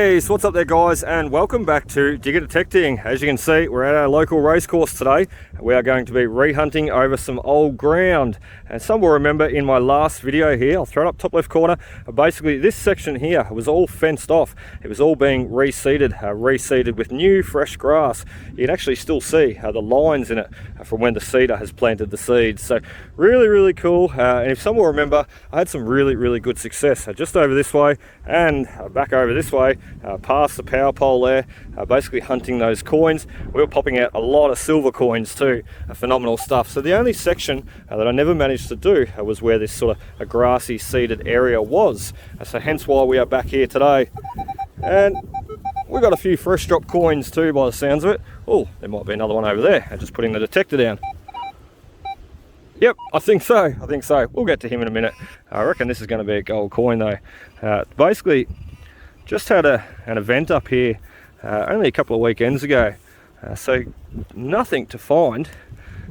Hey, so what's up there guys, and welcome back to Digger Detecting. As you can see, we're at our local racecourse today. We are going to be re-hunting over some old ground. And some will remember in my last video here, I'll throw it up top left corner, basically this section here was all fenced off. It was all being reseeded with new fresh grass. You can actually still see the lines in it from when the seeder has planted the seeds. So really cool. And if some will remember, I had some really good success just over this way and back over this way, past the power pole there, basically hunting those coins. We were popping out a lot of silver coins too, phenomenal stuff. So the only section that I never managed to do was where this sort of a grassy seeded area was. So hence why we are back here today. And we got a few fresh drop coins too by the sounds of it. Oh, there might be another one over there. Just putting the detector down. Yep, I think so. We'll get to him in a minute. I reckon this is going to be a gold coin though. Basically, just had an event up here only a couple of weekends ago. So nothing to find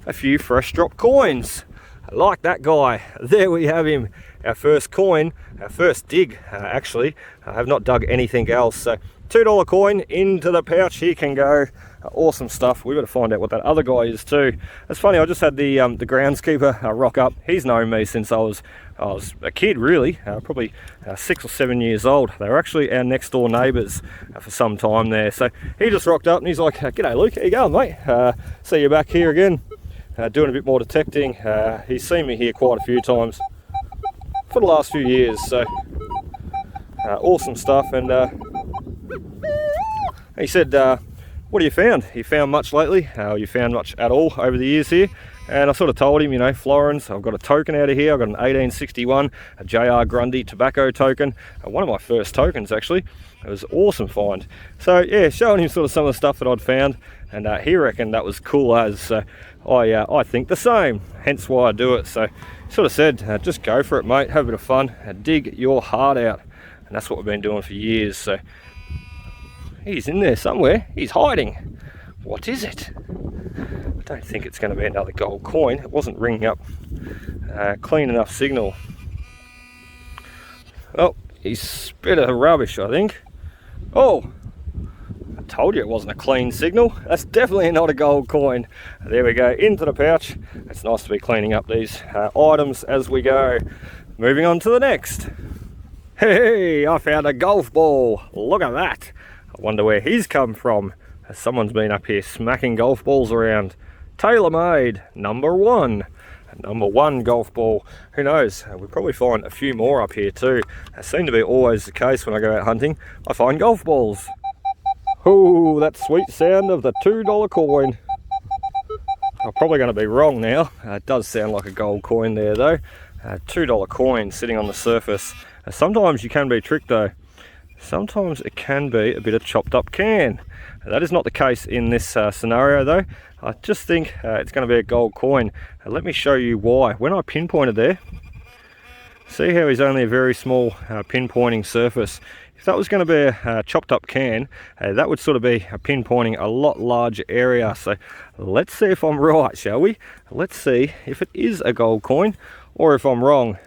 a few fresh drop coins. Like that guy. There we have him. Our first coin, our first dig actually. I have not dug anything else. So $2 coin into the pouch. He can go. Awesome stuff. We better find out what that other guy is too. It's funny, I just had the groundskeeper rock up. He's known me since I was a kid really, probably 6 or 7 years old. They were actually our next door neighbours for some time there. So he just rocked up and he's like, "G'day Luke, how you going mate? See you back here again, doing a bit more detecting." He's seen me here quite a few times for the last few years. So awesome stuff. And he said, "What have you found? You found much lately? You found much at all over the years here?" And I sort of told him, you know, Florence, I've got a token out of here. I've got an 1861, a JR Grundy tobacco token. One of my first tokens, actually. It was an awesome find. So, yeah, showing him sort of some of the stuff that I'd found. And he reckoned that was cool as. So I think the same. Hence why I do it. So, he sort of said, just go for it, mate. Have a bit of fun. Dig your heart out. And that's what we've been doing for years. So, he's in there somewhere. He's hiding. What is it? I don't think it's going to be another gold coin. It wasn't ringing up clean enough signal. Oh, he's spit of rubbish, I think. Oh, I told you it wasn't a clean signal. That's definitely not a gold coin. There we go, into the pouch. It's nice to be cleaning up these items as we go. Moving on to the next. Hey, I found a golf ball. Look at that. I wonder where he's come from. Someone's been up here smacking golf balls around. Tailor-made, number one golf ball. Who knows, we'll probably find a few more up here too. That seems to be always the case when I go out hunting. I find golf balls. Oh, that sweet sound of the $2 coin. I'm probably going to be wrong now. It does sound like a gold coin there though. $2 coin sitting on the surface. Sometimes you can be tricked though. Sometimes it can be a bit of chopped up can. That is not the case in this scenario though. I just think it's going to be a gold coin. Let me show you why. When I pinpointed there, see how he's only a very small pinpointing surface. If that was going to be a chopped up can, that would sort of be pinpointing a lot larger area. So let's see if I'm right, shall we? Let's see if it is a gold coin or if I'm wrong.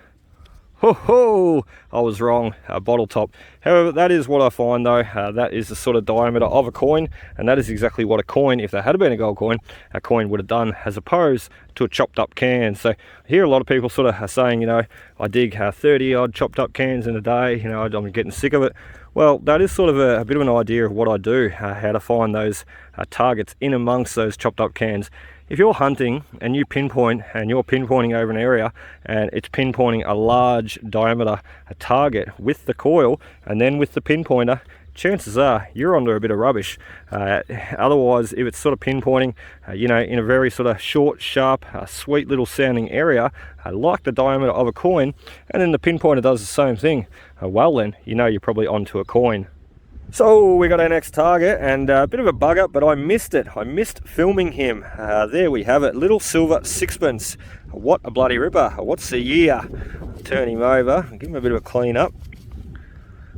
Ho ho! I was wrong, bottle top. However, that is what I find though. That is the sort of diameter of a coin, and that is exactly what a coin, if there had been a gold coin, a coin would have done, as opposed to a chopped up can. So I hear a lot of people sort of saying, you know, I dig 30 odd chopped up cans in a day, you know, I'm getting sick of it. Well, that is sort of a bit of an idea of what I do, how to find those targets in amongst those chopped up cans. If you're hunting and you pinpoint and you're pinpointing over an area and it's pinpointing a large diameter target with the coil and then with the pinpointer, chances are you're onto a bit of rubbish. Otherwise, if it's sort of pinpointing, you know, in a very sort of short, sharp, sweet little sounding area, like the diameter of a coin, and then the pinpointer does the same thing, well then, you know you're probably onto a coin. So we got our next target, and a bit of a bugger, but I missed it. I missed filming him. There we have it, little silver sixpence. What a bloody ripper. What's the year? Turn him over, give him a bit of a clean up.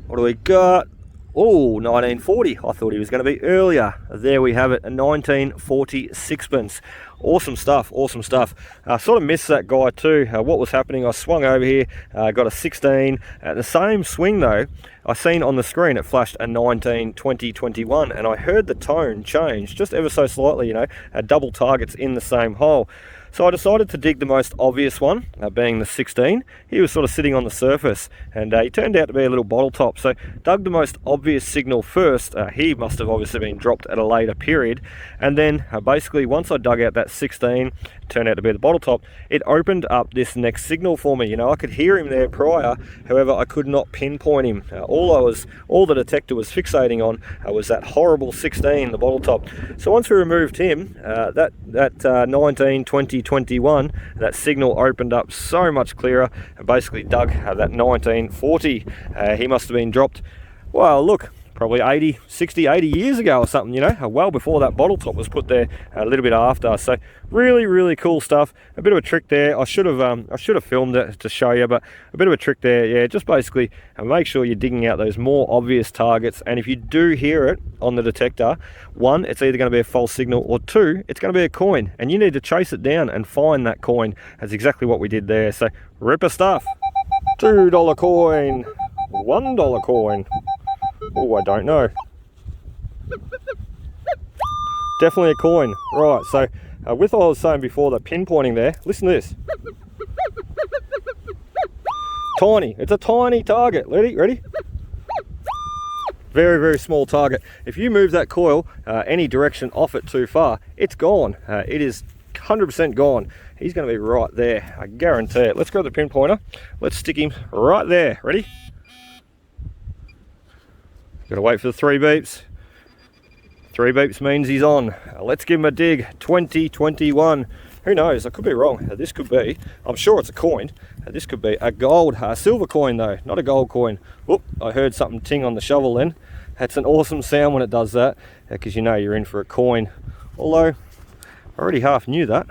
What do we got? Oh, 1940. I thought he was going to be earlier. There we have it, a 1940 sixpence. Awesome stuff, awesome stuff. Sort of missed that guy too. What was happening, I swung over here, got a 16. At the same swing though, I seen on the screen it flashed a 19, 20, 21, and I heard the tone change just ever so slightly, you know, double targets in the same hole. So I decided to dig the most obvious one, being the 16. He was sort of sitting on the surface, and he turned out to be a little bottle top. So dug the most obvious signal first. He must have obviously been dropped at a later period. And then basically once I dug out that 16, turned out to be the bottle top, it opened up this next signal for me. You know, I could hear him there prior, however I could not pinpoint him. All the detector was fixating on was that horrible 16, the bottle top. So once we removed him, that 19, 20, 21, that signal opened up so much clearer, and basically dug that 1940. He must have been dropped, well look, probably 80, 60, 80 years ago or something, you know, well before that bottle top was put there, a little bit after. So really, really cool stuff. A bit of a trick there. I should have filmed it to show you, but a bit of a trick there. Yeah, just basically make sure you're digging out those more obvious targets, and if you do hear it on the detector, one, it's either going to be a false signal, or two, it's going to be a coin, and you need to chase it down and find that coin. That's exactly what we did there. So ripper stuff. $2 coin, $1 coin. Oh, I don't know. Definitely a coin. Right, so with what I was saying before, the pinpointing there, listen to this. Tiny. It's a tiny target. Ready? Very, very small target. If you move that coil any direction off it too far, it's gone. It is 100% gone. He's going to be right there. I guarantee it. Let's grab the pinpointer. Let's stick him right there. Ready? Got to wait for the 3 beeps. 3 beeps means he's on. Let's give him a dig. 2021. Who knows? I could be wrong. This could be, I'm sure it's a coin. This could be a silver coin though, not a gold coin. Whoop, I heard something ting on the shovel then. That's an awesome sound when it does that, because you know you're in for a coin. Although, I already half knew that,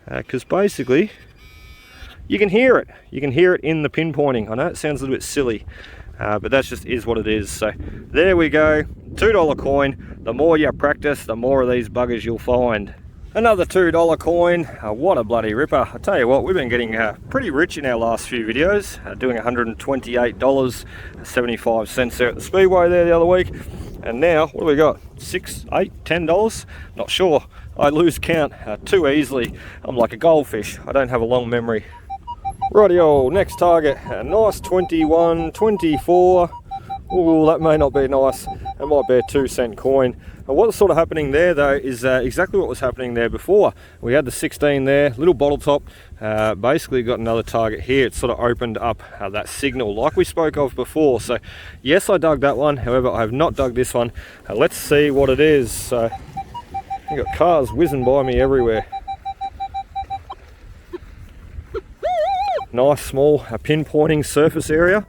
because basically, you can hear it. You can hear it in the pinpointing. I know it sounds a little bit silly, but that just is what it is. So there we go, $2 coin. The more you practice, the more of these buggers you'll find. Another $2 coin. What a bloody ripper. I tell you what, we've been getting pretty rich in our last few videos, doing $128.75 there at the Speedway there the other week. And now, what do we got? $6, $8, $10? Not sure. I lose count too easily. I'm like a goldfish. I don't have a long memory. Rightio, next target, a nice 21, 24. Oh, that may not be nice. It might be a 2-cent coin. And what's sort of happening there though is exactly what was happening there before. We had the 16 there, little bottle top. Basically got another target here. It sort of opened up that signal like we spoke of before. So yes, I dug that one. However, I have not dug this one. Let's see what it is. So you got cars whizzing by me everywhere. Nice small pinpointing surface area.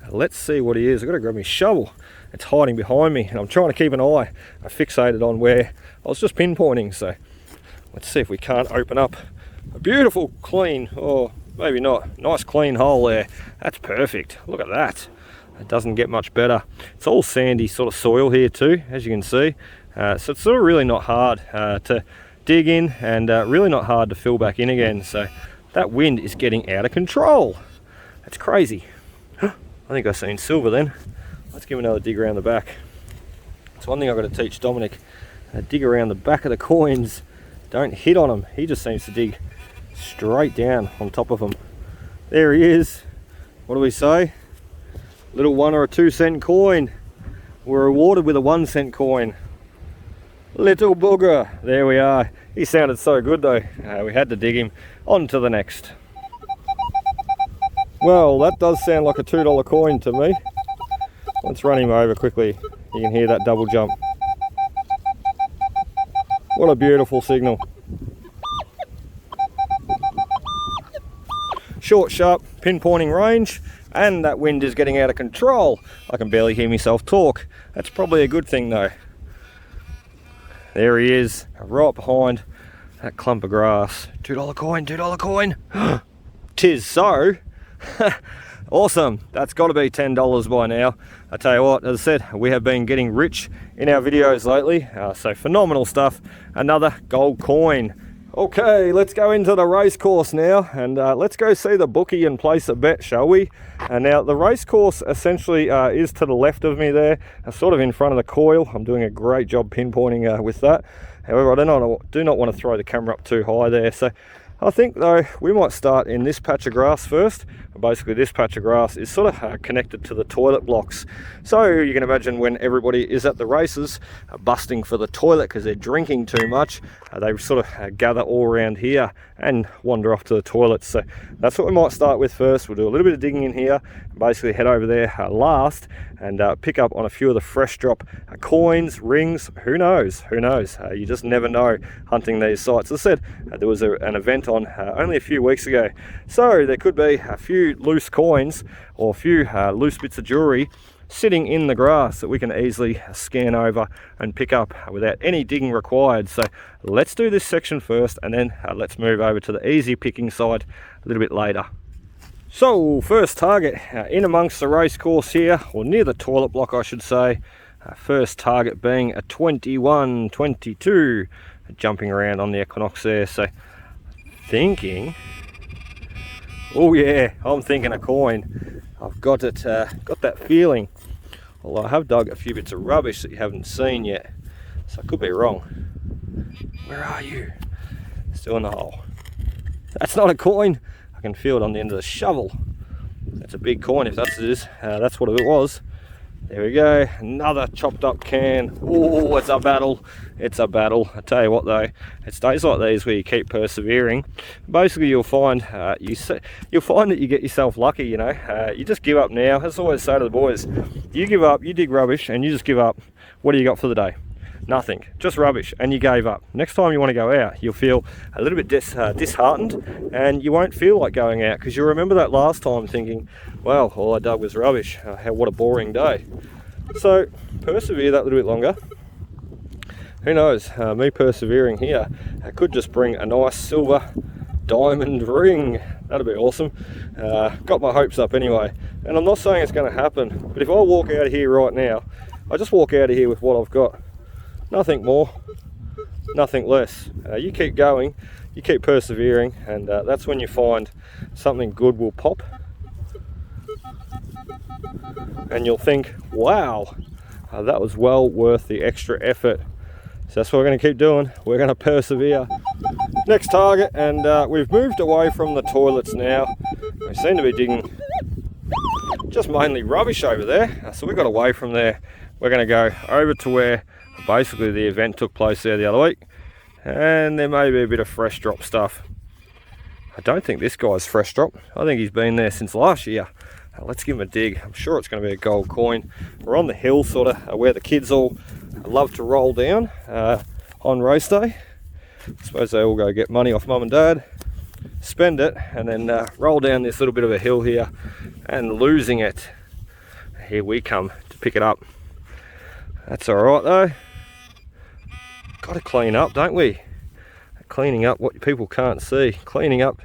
Let's see what he is. I've got to grab my shovel. It's hiding behind me and I'm trying to keep an eye fixated on where I was just pinpointing. So let's see if we can't open up a beautiful clean, or maybe not, nice clean hole there. That's perfect. Look at that. It doesn't get much better. It's all sandy sort of soil here too, as you can see. So it's sort of really not hard to dig in, and really not hard to fill back in again. So that wind is getting out of control. That's crazy. I think I've seen silver then. Let's give him another dig around the back. It's one thing I've got to teach Dominic. Dig around the back of the coins. Don't hit on them. He just seems to dig straight down on top of them. There he is. What do we say? Little 1 or a 2-cent coin. We're rewarded with a 1-cent coin. Little booger. There we are. He sounded so good though. We had to dig him. On to the next. Well, that does sound like a $2 coin to me. Let's run him over quickly. You can hear that double jump. What a beautiful signal. Short, sharp pinpointing range, and that wind is getting out of control. I can barely hear myself talk. That's probably a good thing though. There he is, right behind that clump of grass. $2 coin, $2 coin. Tis so. Awesome, that's got to be $10 by now. I tell you what, as I said, we have been getting rich in our videos lately, so phenomenal stuff. Another gold coin. Okay, let's go into the racecourse now, and let's go see the bookie and place a bet, shall we? Now, the racecourse essentially is to the left of me there, sort of in front of the coil. I'm doing a great job pinpointing with that. However, I do not want to throw the camera up too high there, so I think though we might start in this patch of grass first. Basically this patch of grass is sort of connected to the toilet blocks, so you can imagine when everybody is at the races busting for the toilet because they're drinking too much, they sort of gather all around here and wander off to the toilets. So that's what we might start with first. We'll do a little bit of digging in here, basically head over there last and pick up on a few of the fresh drop coins, rings. Who knows, you just never know hunting these sites. As I said, there was an event on only a few weeks ago, so there could be a few loose coins or a few loose bits of jewelry sitting in the grass that we can easily scan over and pick up without any digging required. So let's do this section first, and then let's move over to the easy picking side a little bit later. So first target in amongst the race course here, or near the toilet block I should say. First target being a 21-22, jumping around on the Equinox there. So thinking, oh yeah, I'm thinking a coin. I've got it, got that feeling. Although I have dug a few bits of rubbish that you haven't seen yet, so I could be wrong. Where are you? Still in the hole. That's not a coin. I can feel it on the end of the shovel. That's a big coin if that's it is. That's what it was. There we go, another chopped up can. Oh, it's a battle. It's a battle. I tell you what though, it's days like these where you keep persevering. Basically, you'll find that you get yourself lucky. You know, you just give up now. As I always say to the boys, you give up, you dig rubbish, and you just give up. What do you got for the day? Nothing, just rubbish, and you gave up. Next time you want to go out, you'll feel a little bit disheartened, and you won't feel like going out because you'll remember that last time thinking, well, all I dug was rubbish. What a boring day. So persevere that little bit longer. Who knows, me persevering here, I could just bring a nice silver diamond ring. That'd be awesome. Got my hopes up anyway, and I'm not saying it's going to happen, but if I walk out of here right now, I just walk out of here with what I've got. Nothing more, nothing less. You keep going, you keep persevering, and that's when you find something good will pop. And you'll think, wow, that was well worth the extra effort. So that's what we're going to keep doing. We're going to persevere. Next target, and we've moved away from the toilets now. We seem to be digging just mainly rubbish over there. So we got away from there. We're going to go over to where basically the event took place there the other week, and there may be a bit of fresh drop stuff. I don't think this guy's fresh drop. I think he's been there since last year. Let's give him a dig. I'm sure it's going to be a gold coin. We're on the hill sort of where the kids all love to roll down on race day. I suppose they all go get money off mum and dad, spend it, and then roll down this little bit of a hill here and losing it. Here we come to pick it up. That's all right though. Got to clean up, don't we? Cleaning up what people can't see. Cleaning up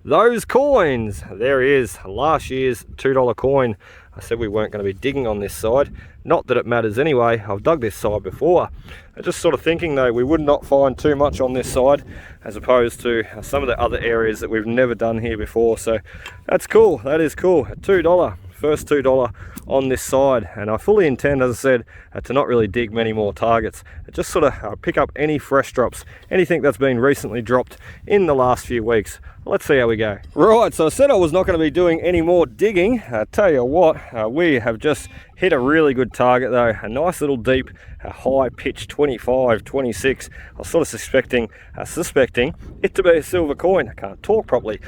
those coins. There he is, last year's $2 coin. I said we weren't going to be digging on this side. Not that it matters anyway. I've dug this side before. I'm just sort of thinking though, we would not find too much on this side as opposed to some of the other areas that we've never done here before. So that's cool. That is cool. $2. First $2 on this side, and I fully intend, as I said, to not really dig many more targets. Just sort of pick up any fresh drops, anything that's been recently dropped in the last few weeks. Let's see how we go. Right, so I said I was not going to be doing any more digging. I tell you what, we have just hit a really good target though, a nice little deep, high pitch 25, 26. I was sort of suspecting it to be a silver coin. I can't talk properly.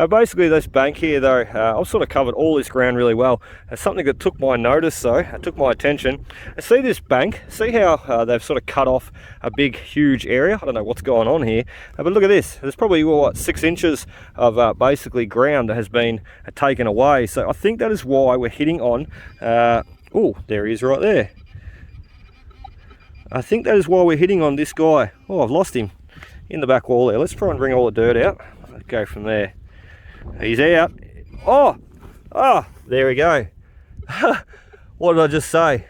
Basically this bank here though, I've sort of covered all this ground really well. Something that took my notice though, took my attention. See this bank, see how they've sort of cut off a big huge area. I don't know what's going on here, but look at this. There's probably what, 6 inches of basically ground that has been taken away. So I think that is why we're hitting on oh, there he is right there. I think that is why we're hitting on this guy. Oh, I've lost him in the back wall there. Let's try and bring all the dirt out. Let's go from there. He's out. Oh, Ah, there we go. What did I just say?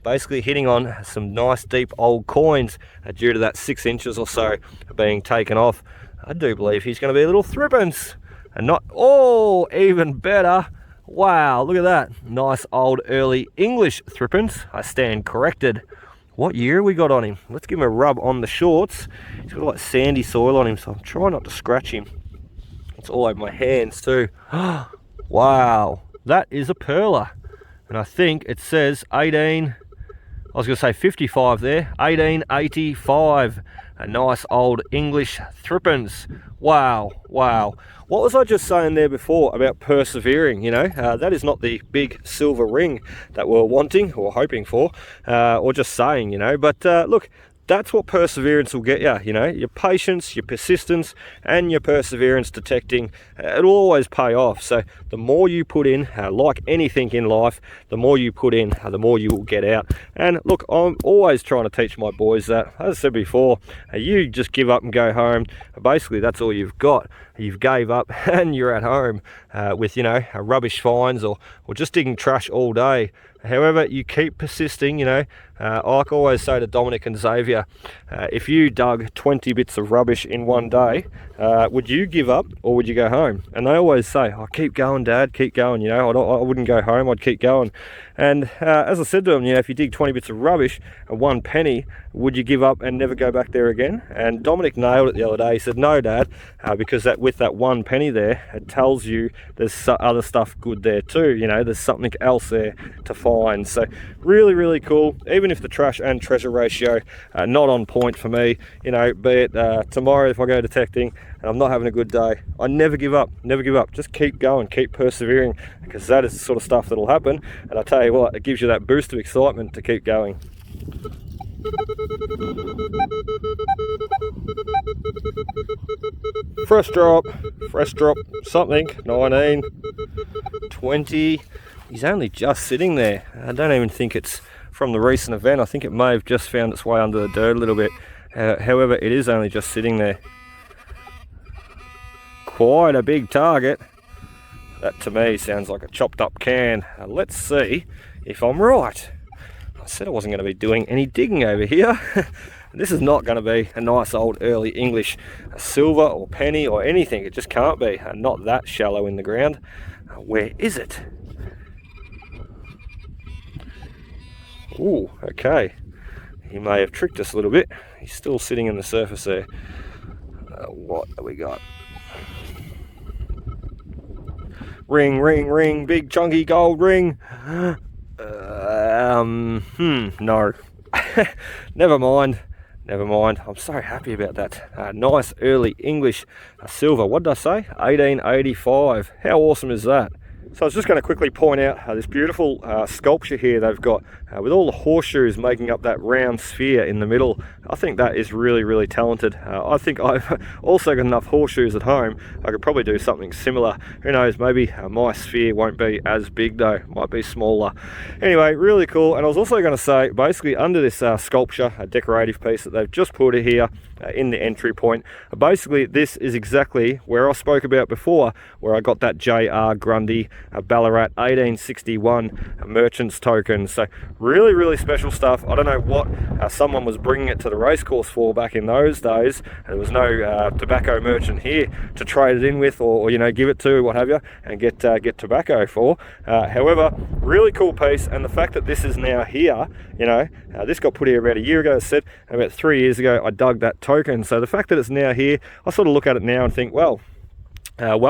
Basically hitting on some nice deep old coins due to that 6 inches or so being taken off. I do believe he's going to be a little threepence, and not, oh, even better. Wow, look at that. Nice old early English threepence. I stand corrected. What year we got on him? Let's give him a rub on the shorts. He's got like sandy soil on him, so I'm trying not to scratch him. It's all over my hands too. Wow, that is a perler. And I think it says 18, I was going to say 55 there, 1885. A nice old English threepence. Wow, wow. What was I just saying there before about persevering? You know, that is not the big silver ring that we're wanting or hoping for, or just saying, you know. But look, that's what perseverance will get you, you know, your patience, your persistence, and your perseverance detecting, it'll always pay off. So the more you put in, like anything in life, the more you put in, the more you will get out. And look, I'm always trying to teach my boys that, as I said before, you just give up and go home. Basically, that's all you've got. You've gave up and you're at home with, you know, rubbish finds or just digging trash all day. However, you keep persisting, you know. Like I always say to Dominic and Xavier, if you dug 20 bits of rubbish in one day, would you give up or would you go home? And they always say, oh, keep going, Dad, keep going, you know. I wouldn't go home, I'd keep going. And as I said to them, you know, if you dig 20 bits of rubbish and 1 penny, would you give up and never go back there again? And Dominic nailed it the other day. He said, no, Dad, because with that 1 penny there, it tells you there's other stuff good there too. You know, there's something else there to find. So really, really cool. Even if the trash and treasure ratio are not on point for me, you know, be it tomorrow if I go detecting and I'm not having a good day, I never give up, never give up. Just keep going, keep persevering, because that is the sort of stuff that'll happen. And I tell you what, it gives you that boost of excitement to keep going. Fresh drop, something, 19, 20. He's only just sitting there. I don't even think it's from the recent event. I think it may have just found its way under the dirt a little bit. However, it is only just sitting there. Quite a big target. That to me sounds like a chopped up can. Let's see if I'm right. I said I wasn't going to be doing any digging over here. This is not going to be a nice old early English silver or penny or anything. It just can't be. Not that shallow in the ground. Where is it? Ooh, okay. He may have tricked us a little bit. He's still sitting in the surface there. What have we got? Ring, ring, ring, big chunky gold ring. No. Never mind. I'm so happy about that. Nice early English silver. What did I say? 1885. How awesome is that? So I was just going to quickly point out this beautiful sculpture here they've got with all the horseshoes making up that round sphere in the middle. I think that is really, really talented. I think I've also got enough horseshoes at home. I could probably do something similar. Who knows, maybe my sphere won't be as big though, might be smaller. Anyway, really cool. And I was also going to say, basically under this sculpture, a decorative piece that they've just put here in the entry point, basically this is exactly where I spoke about before, where I got that J.R. Grundy Ballarat 1861 merchant's token. So really, really special stuff. I don't know what someone was bringing it to the racecourse for back in those days. There was no tobacco merchant here to trade it in with, or you know, give it to, what have you, and get tobacco for. However, really cool piece, and the fact that this is now here, you know, this got put here about a year ago, as I said, and about 3 years ago I dug that token. So the fact that it's now here, I sort of look at it now and think, well,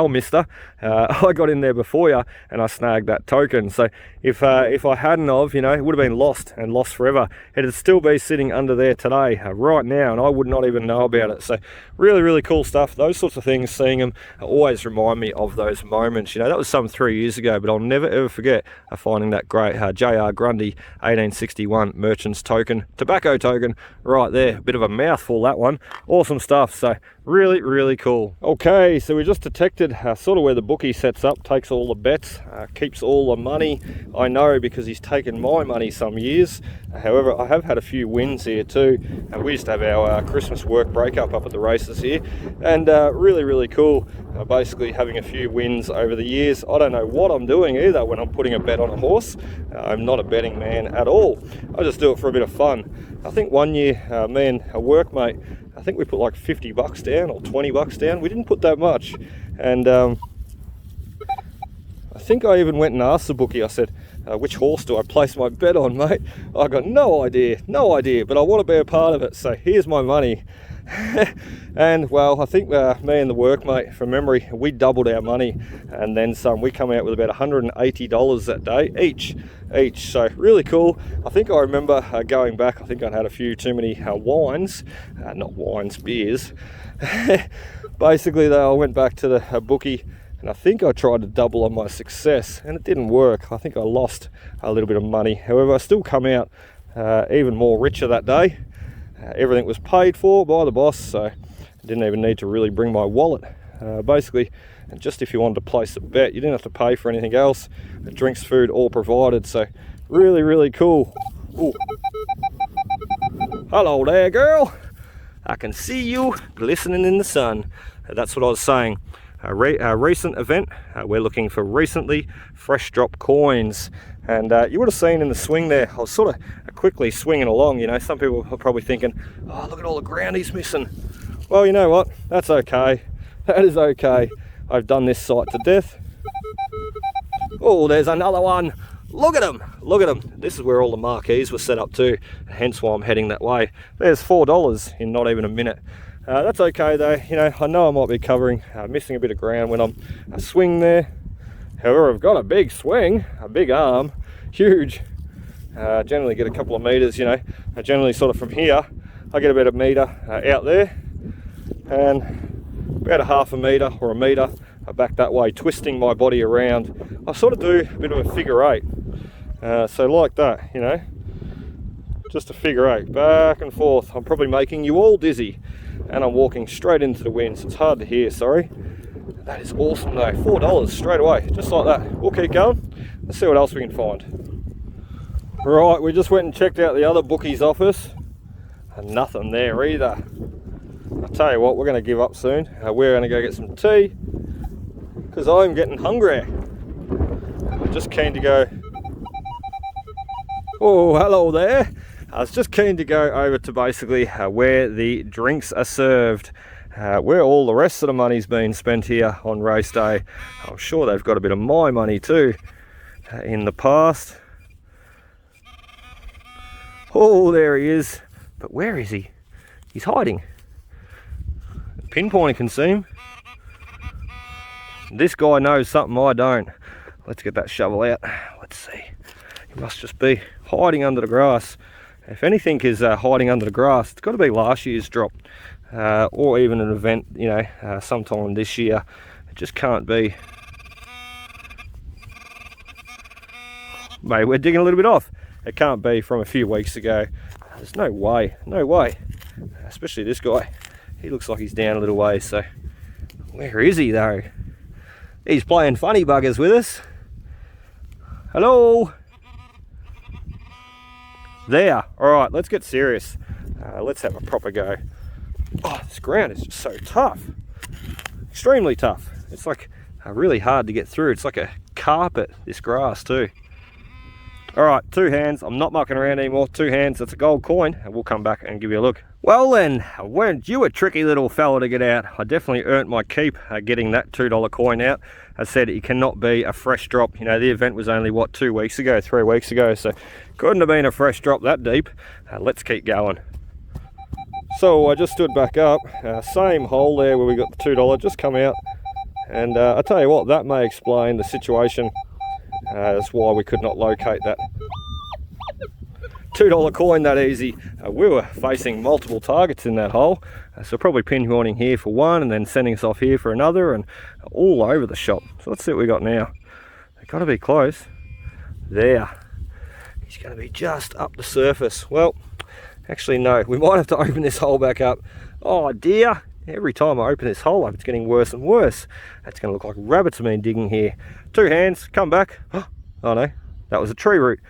mister, I got in there before you and I snagged that token. So if I hadn't of, you know, it would have been lost and lost forever. It'd still be sitting under there today, right now, and I would not even know about it. So really, really cool stuff. Those sorts of things, seeing them always remind me of those moments. You know, that was some 3 years ago, but I'll never ever forget finding that great J.R. Grundy 1861 merchant's token, tobacco token, right there. A bit of a mouthful, that one. Awesome stuff. So Really, really cool. Okay, so we just detected sort of where the bookie sets up, takes all the bets, keeps all the money. I know because he's taken my money some years. However, I have had a few wins here too. We used to have our Christmas work breakup up at the races here, and really, really cool. Basically having a few wins over the years. I don't know what I'm doing either when I'm putting a bet on a horse. I'm not a betting man at all. I just do it for a bit of fun. I think one year, me and a workmate, I think we put like 50 bucks down or 20 bucks down. We didn't put that much. And I think I even went and asked the bookie, I said, which horse do I place my bet on, mate? I got no idea, but I want to be a part of it, so here's my money. And well, I think me and the workmate, from memory, we doubled our money and then some. We come out with about $180 that day each. So really cool. I think I remember going back, I think I'd had a few too many wines, not wines, beers. Basically though, I went back to the bookie and I think I tried to double on my success and it didn't work. I think I lost a little bit of money. However, I still come out even more richer that day. Everything was paid for by the boss, so I didn't even need to really bring my wallet. Basically, just if you wanted to place a bet, you didn't have to pay for anything else. The drinks, food, all provided, so really, really cool. Ooh. Hello there, girl. I can see you glistening in the sun. That's what I was saying. A recent event, we're looking for recently fresh drop coins. And you would have seen in the swing there, I was sort of quickly swinging along, you know. Some people are probably thinking, oh, look at all the ground he's missing. Well, you know what, that's okay. That is okay. I've done this site to death. Oh, there's another one. Look at them, look at them. This is where all the marquees were set up too, hence why I'm heading that way. There's $4 in not even a minute. That's okay though, you know I might be covering, missing a bit of ground when I'm swing there. However, I've got a big swing, a big arm, huge. Generally get a couple of meters, you know. Generally sort of from here, I get about a meter out there, and about a half a meter or a meter back that way, twisting my body around. I sort of do a bit of a figure eight. So like that, you know, just a figure eight, back and forth. I'm probably making you all dizzy, and I'm walking straight into the wind, so it's hard to hear, sorry. That is awesome though, $4 straight away, just like that. We'll keep going, let's see what else we can find. Right, we just went and checked out the other bookie's office, and nothing there either. I'll tell you what, we're going to give up soon. We're going to go get some tea, because I'm getting hungry. I'm just keen to go. Oh, hello there. I was just keen to go over to basically where the drinks are served, where all the rest of the money's been spent here on race day. I'm sure they've got a bit of my money too in the past. Oh, there he is. But where is he? He's hiding. Pinpointer can see him. This guy knows something I don't. Let's get that shovel out. Let's see. He must just be hiding under the grass. If anything is hiding under the grass, it's got to be last year's drop, or even an event, you know, sometime this year. It just can't be. Maybe we're digging a little bit off. It can't be from a few weeks ago. There's no way, no way. Especially this guy. He looks like he's down a little way, so where is he though? He's playing funny buggers with us. Hello? There. Alright, let's get serious. Let's have a proper go. Oh, this ground is just so tough. Extremely tough. It's like really hard to get through. It's like a carpet, this grass too. Alright, 2 hands. I'm not mucking around anymore. 2 hands, that's a gold coin, and we'll come back and give you a look. Well then, weren't you a tricky little fella to get out? I definitely earned my keep getting that $2 coin out. I said it cannot be a fresh drop. You know, the event was only, what, 2 weeks ago, 3 weeks ago, so couldn't have been a fresh drop that deep. Let's keep going. So I just stood back up, same hole there where we got the $2 just come out, and I tell you what, that may explain the situation. That's why we could not locate that $2 coin that easy. We were facing multiple targets in that hole, so probably pinpointing here for one and then sending us off here for another, and all over the shop. So let's see what we got now. They've got to be close. There. He's going to be just up the surface. Well, actually no, we might have to open this hole back up. Oh dear, Every time I open this hole up, it's getting worse and worse. It's going to look like rabbits have been digging here. 2 hands, come back. Oh no, that was a tree root.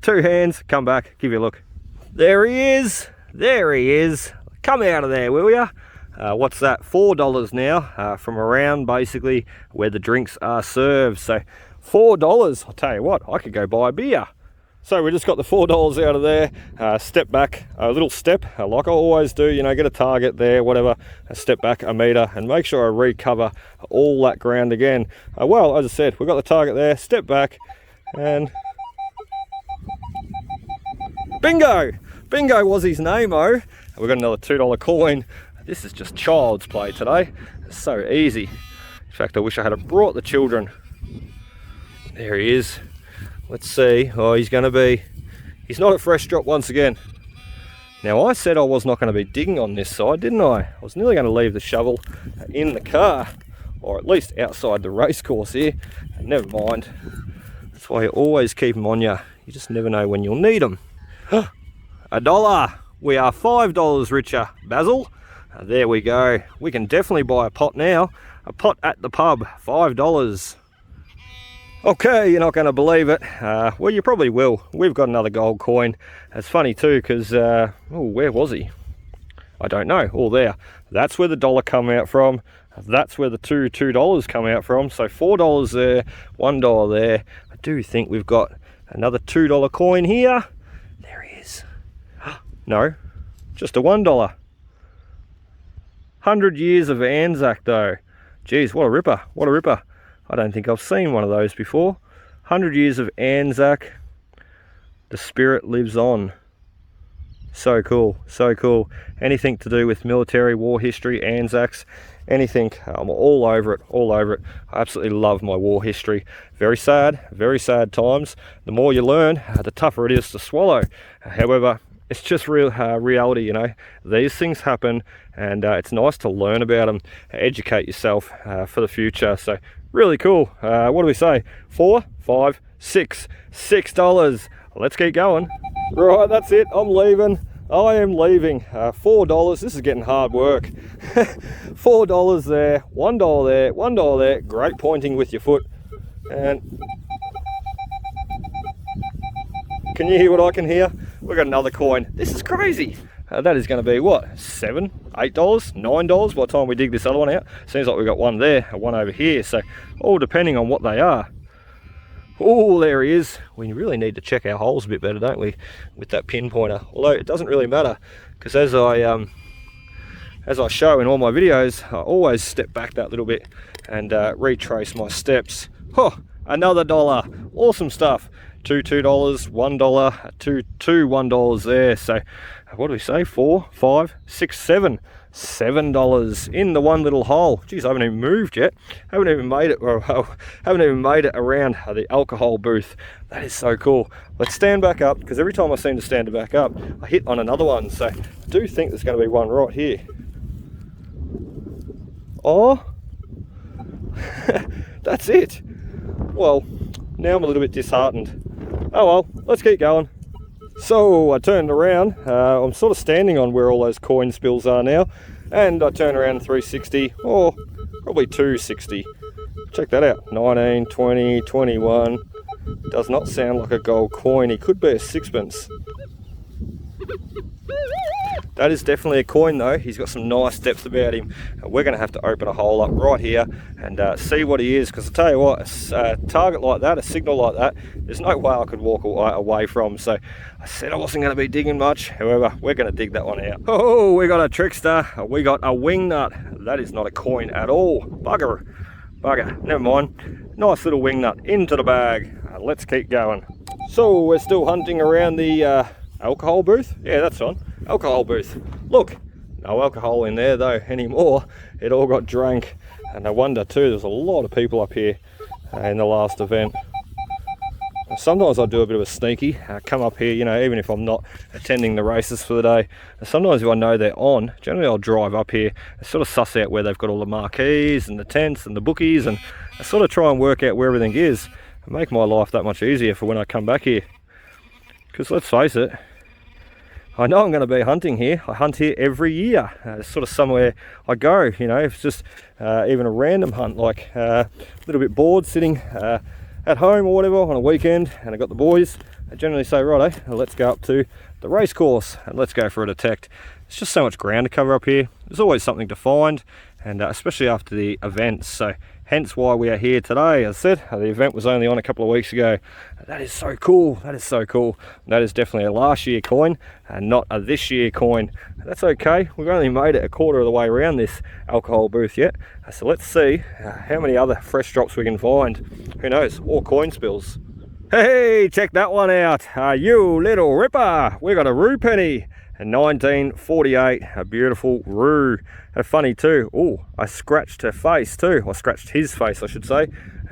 2 hands, come back, give you a look. There he is. There he is. Come out of there, will ya? What's that? $4 now, from around basically where the drinks are served. So $4. I'll tell you what, I could go buy a beer. So we just got the $4 out of there, step back a little step, like I always do, you know, get a target there, whatever, step back a meter and make sure I recover all that ground again. Well, as I said, we've got the target there, step back and bingo! Bingo was his name-o. We've got another $2 coin. This is just child's play today. It's so easy. In fact, I wish I had brought the children. There he is. Let's see. Oh, he's not a fresh drop once again. Now, I said I was not going to be digging on this side, didn't I? I was nearly going to leave the shovel in the car, or at least outside the racecourse here. Never mind. That's why you always keep them on you. You just never know when you'll need them. $1. We are $5 richer, Basil. There we go. We can definitely buy a pot now. A pot at the pub, $5. Okay, you're not going to believe it. Well, you probably will. We've got another gold coin. It's funny too, because, oh, where was he? I don't know. Oh, there. That's where the dollar come out from. That's where the $2 come out from. So $4 there, $1 there. I do think we've got another $2 coin here. There he is. No, just a $1. 100 years of Anzac though. Geez, what a ripper. What a ripper. I don't think I've seen one of those before. 100 years of Anzac. The spirit lives on. So cool, so cool. Anything to do with military, war history, Anzacs, anything, I'm all over it, all over it. I absolutely love my war history. Very sad times. The more you learn, the tougher it is to swallow. However, it's just real reality, you know. These things happen, and it's nice to learn about them, educate yourself for the future. So really cool. What do we say? 4, 5, 6, $6. Let's keep going. Right, that's it. I'm leaving. I am leaving. $4. This is getting hard work. $4 there, $1 there, $1 there. Great pointing with your foot. And can you hear what I can hear? We've got another coin. This is crazy. That is going to be what? $7, $8, $9 by the time we dig this other one out. Seems like we've got one there, one over here. So all depending on what they are. Oh, there he is. We really need to check our holes a bit better, don't we, with that pinpointer? Although it doesn't really matter, because as I show in all my videos, I always step back that little bit and retrace my steps. Oh, another $1. Awesome stuff. $2, $1, two $1 there. So what do we say? 4, 5, 6, 7. $7 in the one little hole. Geez, I haven't even moved yet. Haven't even made it around the alcohol booth. That is so cool. Let's stand back up, because every time I seem to stand back up, I hit on another one. So I do think there's going to be one right here. Oh, that's it. Well, now I'm a little bit disheartened. Oh well, let's keep going. So I turned around, I'm sort of standing on where all those coin spills are now, and I turn around 360, or probably 260. Check that out, 19, 20, 21. Does not sound like a gold coin. He could be a sixpence. That is definitely a coin though. He's got some nice depth about him. We're going to have to open a hole up right here and see what he is, because I tell you what, a target like that, a signal like that, there's no way I could walk away from. So I said I wasn't going to be digging much. However, we're going to dig that one out. Oh, we got a trickster. We got a wing nut. That is not a coin at all. Bugger, never mind. Nice little wing nut into the bag. Let's keep going. So we're still hunting around the alcohol booth. Yeah, that's on. Alcohol booth. Look, no alcohol in there though anymore. It all got drank, and no wonder too, there's a lot of people up here in the last event. Sometimes I do a bit of a sneaky, come up here, you know, even if I'm not attending the races for the day. Sometimes if I know they're on, generally I'll drive up here and sort of suss out where they've got all the marquees and the tents and the bookies, and I sort of try and work out where everything is and make my life that much easier for when I come back here. Because let's face it, I know I'm going to be hunting here. I hunt here every year. It's sort of somewhere I go, you know. It's just even a random hunt, like a little bit bored sitting at home or whatever on a weekend, and I got the boys. I generally say, righto, let's go up to the racecourse and let's go for a detect. It's just so much ground to cover up here. There's always something to find, and especially after the events. So hence why we are here today. As I said, the event was only on a couple of weeks ago. That is so cool. That is so cool. That is definitely a last year coin and not a this year coin. That's okay. We've only made it a quarter of the way around this alcohol booth yet. So let's see how many other fresh drops we can find. Who knows? Or coin spills. Hey, check that one out. You little ripper. We got a rue penny. In 1948, a beautiful rue. Funny too. Oh, I scratched her face too. I scratched his face, I should say.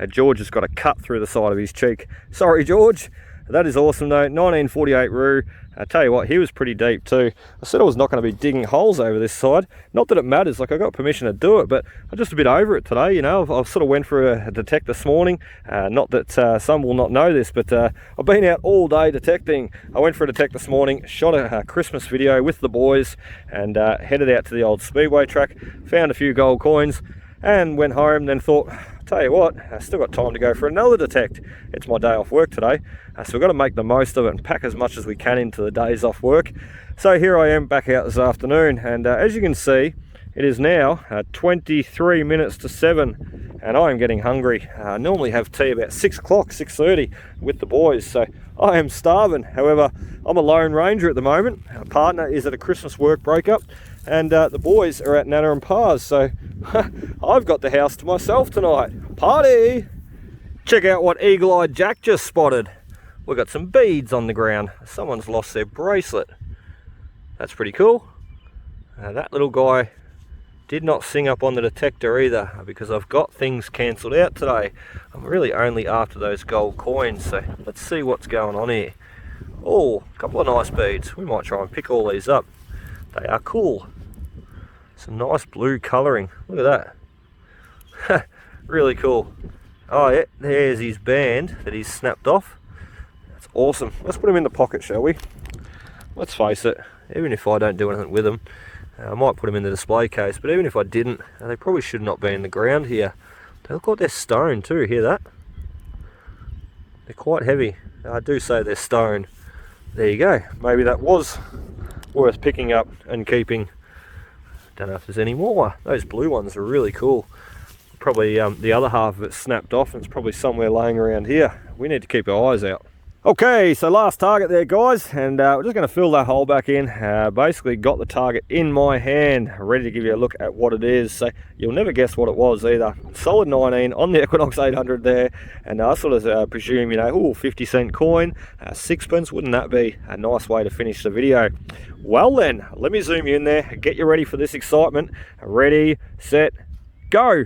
George has got a cut through the side of his cheek. Sorry, George. That is awesome though. 1948 rue. I tell you what, he was pretty deep too. I said I was not going to be digging holes over this side. Not that it matters, like I got permission to do it, but I'm just a bit over it today, you know. I've sort of went for a detect this morning. Not that some will not know this, but I've been out all day detecting. I went for a detect this morning, shot a Christmas video with the boys, and headed out to the old speedway track, found a few gold coins, and went home, then thought, tell you what, I still got time to go for another detect. It's my day off work today, so we've got to make the most of it and pack as much as we can into the days off work. So here I am back out this afternoon, and as you can see, it is now 23 minutes to 7, and I am getting hungry. I normally have tea about 6 o'clock, 6:30 with the boys, so I am starving. However, I'm a lone ranger at the moment. Our partner is at a Christmas work breakup, and the boys are at Nana and Pa's, so I've got the house to myself tonight. Party! Check out what eagle-eyed Jack just spotted. We've got some beads on the ground. Someone's lost their bracelet. That's pretty cool. That little guy did not sing up on the detector either, because I've got things cancelled out today. I'm really only after those gold coins, so let's see what's going on here. Oh, a couple of nice beads. We might try and pick all these up. They are cool. Some nice blue colouring. Look at that. Really cool. Oh yeah, there's his band that he's snapped off. That's awesome. Let's put him in the pocket, shall we? Let's face it, even if I don't do anything with them, I might put them in the display case, but even if I didn't, they probably should not be in the ground here. They look like they're stone too, hear that? They're quite heavy. I do say they're stone. There you go. Maybe that was worth picking up and keeping. Don't know if there's any more. Those blue ones are really cool. Probably the other half of it snapped off, and it's probably somewhere laying around here. We need to keep our eyes out. Okay, so last target there, guys, and we're just going to fill that hole back in. Basically got the target in my hand, ready to give you a look at what it is. So you'll never guess what it was either. Solid 19 on the Equinox 800 there, and I sort of presume, you know, 50-cent coin, sixpence. Wouldn't that be a nice way to finish the video? Well then, let me zoom you in there, get you ready for this excitement. Ready, set, go.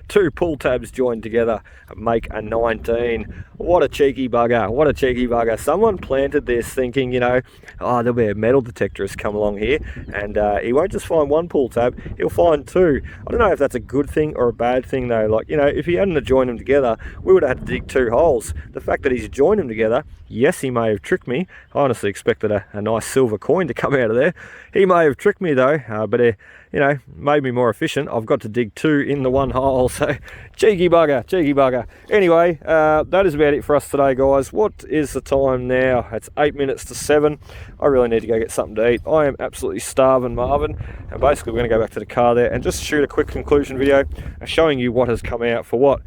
2 pull tabs joined together make a 19. What a cheeky bugger. What a cheeky bugger. Someone planted this thinking, you know, oh, there'll be a metal detectorist come along here, and he won't just find 1 pull tab, he'll find 2. I don't know if that's a good thing or a bad thing though. Like, you know, if he hadn't joined them together, we would have had to dig 2 holes. The fact that he's joined them together, yes, he may have tricked me. I honestly expected a nice silver coin to come out of there. He may have tricked me though, but you know, made me more efficient. I've got to dig 2 in the 1 hole, so cheeky bugger, cheeky bugger. Anyway, that is about it for us today, guys. What is the time now? It's 8 minutes to 7. I really need to go get something to eat. I am absolutely starving, Marvin, and basically we're going to go back to the car there and just shoot a quick conclusion video showing you what has come out for what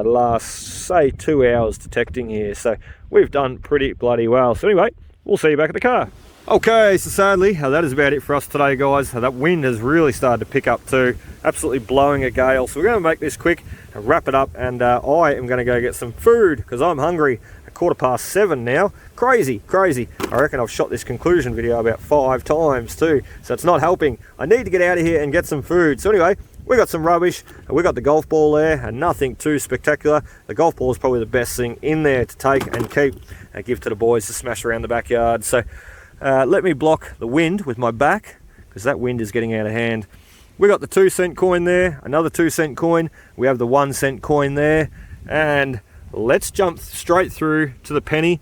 last, say, 2 hours detecting here. So we've done pretty bloody well. So anyway, we'll see you back at the car. Okay, so sadly, that is about it for us today, guys. That wind has really started to pick up too, absolutely blowing a gale. So we're going to make this quick and wrap it up, and I am going to go get some food because I'm hungry. 7:15 now. Crazy, crazy. I reckon I've shot this conclusion video about 5 times too, so it's not helping. I need to get out of here and get some food. So anyway, we got some rubbish. We got the golf ball there, and nothing too spectacular. The golf ball is probably the best thing in there to take and keep and give to the boys to smash around the backyard. So let me block the wind with my back, because that wind is getting out of hand. We got the 2-cent coin there, another 2-cent coin. We have the 1-cent coin there, and let's jump straight through to the penny.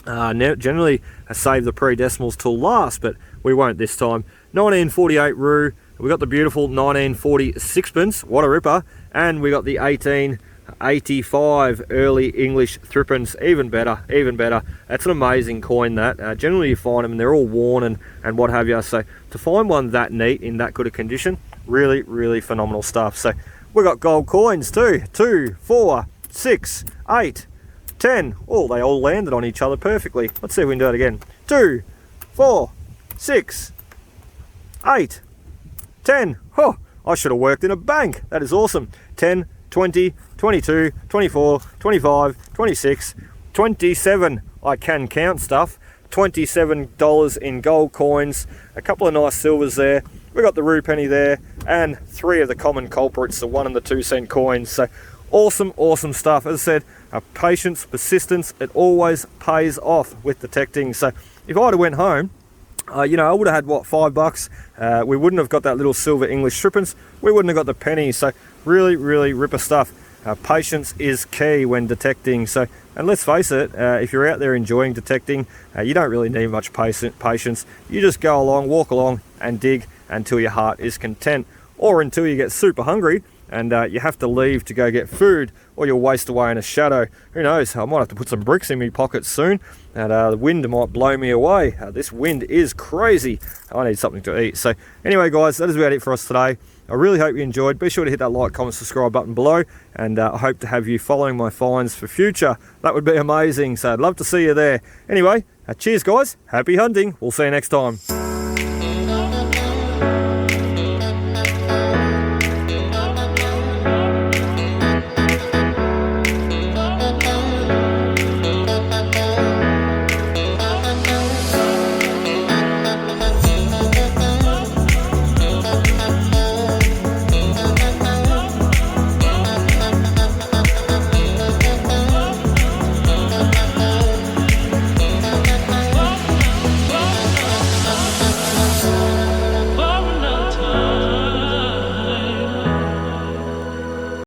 Generally, I save the pre-decimals till last, but we won't this time. 1948 Roo. We got the beautiful 1940 sixpence. What a ripper! And we got the 1885 early English threepence. Even better, even better. That's an amazing coin. That generally you find them and they're all worn and what have you. So to find one that neat in that good a condition, really, really phenomenal stuff. So we got gold coins too. 2, 4, 6, 8, 10. Oh, they all landed on each other perfectly. Let's see if we can do it again. 2, 4, 6, 8, 10. Oh, I should have worked in a bank. That is awesome. 10, 20, 22, 24, 25, 26, 27. I can count stuff. $27 in gold coins. A couple of nice silvers there. We got the Roo penny there, and 3 of the common culprits, the 1 and the 2 cent coins. So awesome, awesome stuff. As I said, patience, persistence, it always pays off with detecting. So if I'd have went home, you know, I would have had, what, $5. We wouldn't have got that little silver English threepence. We wouldn't have got the penny. So really, really ripper stuff. Patience is key when detecting. So, and let's face it, if you're out there enjoying detecting, you don't really need much patience. You just go along, walk along and dig until your heart is content, or until you get super hungry and you have to leave to go get food, or you'll waste away in a shadow. Who knows, I might have to put some bricks in my pockets soon, and the wind might blow me away. This wind is crazy. I need something to eat. So anyway guys, that is about it for us today. I really hope you enjoyed. Be sure to hit that like, comment, subscribe button below, and I hope to have you following my finds for future. That would be amazing, so I'd love to see you there. Anyway, cheers guys, happy hunting, we'll see you next time.